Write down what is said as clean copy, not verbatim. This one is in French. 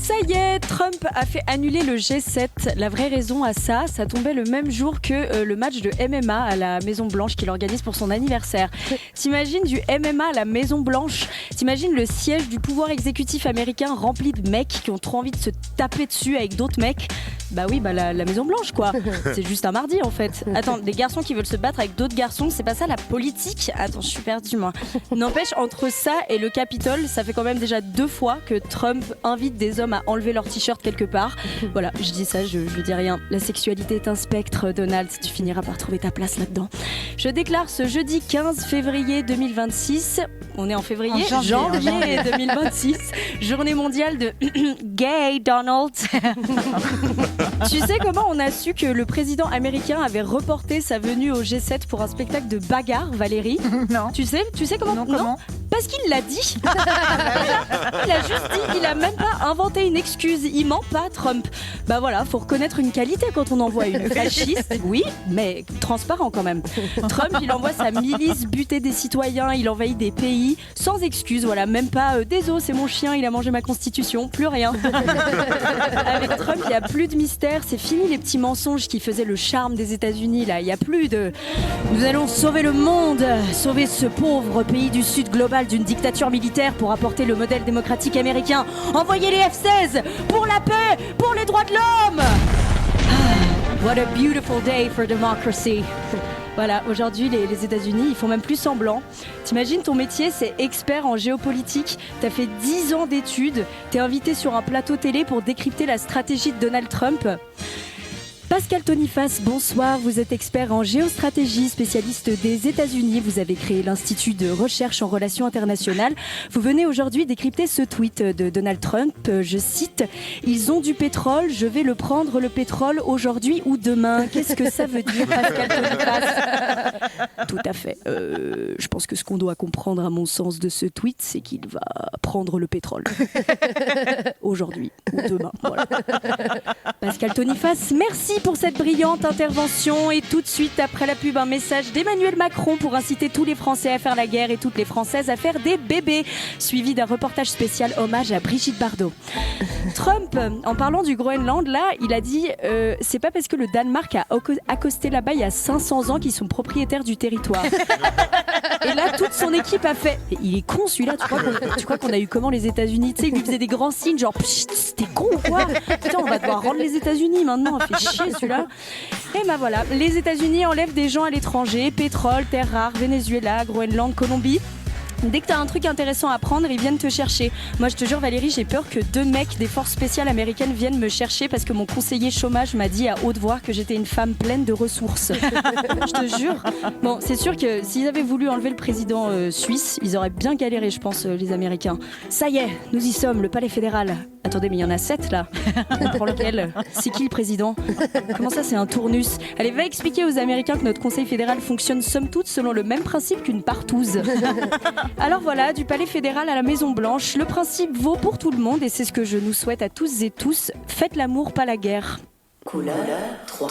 Ça y est, Trump a fait annuler le G7. La vraie raison à ça tombait le même jour que le match de MMA à la Maison Blanche qu'il organise pour son anniversaire. T'imagines du MMA à la Maison Blanche? T'imagines le siège du pouvoir exécutif américain rempli de mecs qui ont trop envie de se taper dessus avec d'autres mecs? Bah oui, la Maison Blanche quoi. C'est juste un mardi en fait. Attends, des garçons qui veulent se battre avec d'autres garçons, c'est pas ça la politique? Attends, je suis perdue moi. N'empêche, entre ça et le Capitole, ça fait quand même déjà 2 fois que Trump invite des hommes à enlever leur t-shirt quelque part. Voilà, je dis ça, je dis rien. La sexualité est un spectre, Donald, tu finiras par trouver ta place là-dedans. Je déclare ce jeudi 15 février 2026, on est en février, janvier 2026, journée mondiale de Gay Donald. Tu sais comment on a su que le président américain avait reporté sa venue au G7 pour un spectacle de bagarre, Valérie? Non. Tu sais comment? Non, comment? Parce qu'il l'a dit. Il a juste dit, il a même pas inventé une excuse. Il ment pas, Trump. Bah voilà, faut reconnaître une qualité quand on envoie une fasciste. Oui, mais transparent quand même. Trump, il envoie sa milice buter des citoyens, il envahit des pays sans excuse. Voilà, même pas désolé, c'est mon chien, il a mangé ma constitution, plus rien. Avec Trump, il y a plus de mystère. C'est fini les petits mensonges qui faisaient le charme des États-Unis. Là, il y a plus de. Nous allons sauver le monde, sauver ce pauvre pays du Sud global d'une dictature militaire pour apporter le modèle démocratique américain. Envoyez les F-16 pour la paix, pour les droits de l'homme. What a beautiful day for democracy. Voilà, aujourd'hui les États-Unis, ils font même plus semblant. T'imagines, ton métier, c'est expert en géopolitique. T'as fait 10 ans d'études. T'es invité sur un plateau télé pour décrypter la stratégie de Donald Trump. Pascal Tonifas, bonsoir. Vous êtes expert en géostratégie, spécialiste des États-Unis. Vous avez créé l'Institut de recherche en relations internationales. Vous venez aujourd'hui décrypter ce tweet de Donald Trump. Je cite: ils ont du pétrole, je vais le prendre le pétrole aujourd'hui ou demain. Qu'est-ce que ça veut dire, Pascal Tonifas? Tout à fait. Je pense que ce qu'on doit comprendre, à mon sens, de ce tweet, c'est qu'il va prendre le pétrole aujourd'hui ou demain. Voilà. Pascal Tonifas, merci pour cette brillante intervention. Et tout de suite, après la pub, un message d'Emmanuel Macron pour inciter tous les Français à faire la guerre et toutes les Françaises à faire des bébés, suivi d'un reportage spécial hommage à Brigitte Bardot. Trump, en parlant du Groenland, là, il a dit c'est pas parce que le Danemark a accosté là-bas il y a 500 ans qu'ils sont propriétaires du territoire. Et là, toute son équipe a fait. Il est con celui-là, tu crois qu'on a eu comment les États-Unis? Tu sais, il lui faisait des grands signes, genre t'es con ou quoi? Putain, on va devoir rendre les États-Unis maintenant, fait chier celui-là. Et ben voilà, les États-Unis enlèvent des gens à l'étranger, pétrole, terres rares, Venezuela, Groenland, Colombie. Dès que t'as un truc intéressant à prendre, ils viennent te chercher. Moi, je te jure, Valérie, j'ai peur que 2 mecs des forces spéciales américaines viennent me chercher parce que mon conseiller chômage m'a dit à haute voix que j'étais une femme pleine de ressources. Je te jure. Bon, c'est sûr que s'ils avaient voulu enlever le président suisse, ils auraient bien galéré, je pense, les Américains. Ça y est, nous y sommes, le palais fédéral. Attendez, mais il y en a 7 là. Pour lequel? C'est qui le président? Comment ça, c'est un tournus? Allez, va expliquer aux Américains que notre conseil fédéral fonctionne somme toute selon le même principe qu'une partouze. Alors voilà, du palais fédéral à la Maison Blanche, le principe vaut pour tout le monde et c'est ce que je nous souhaite à tous et tous. Faites l'amour, pas la guerre. Couleur 3.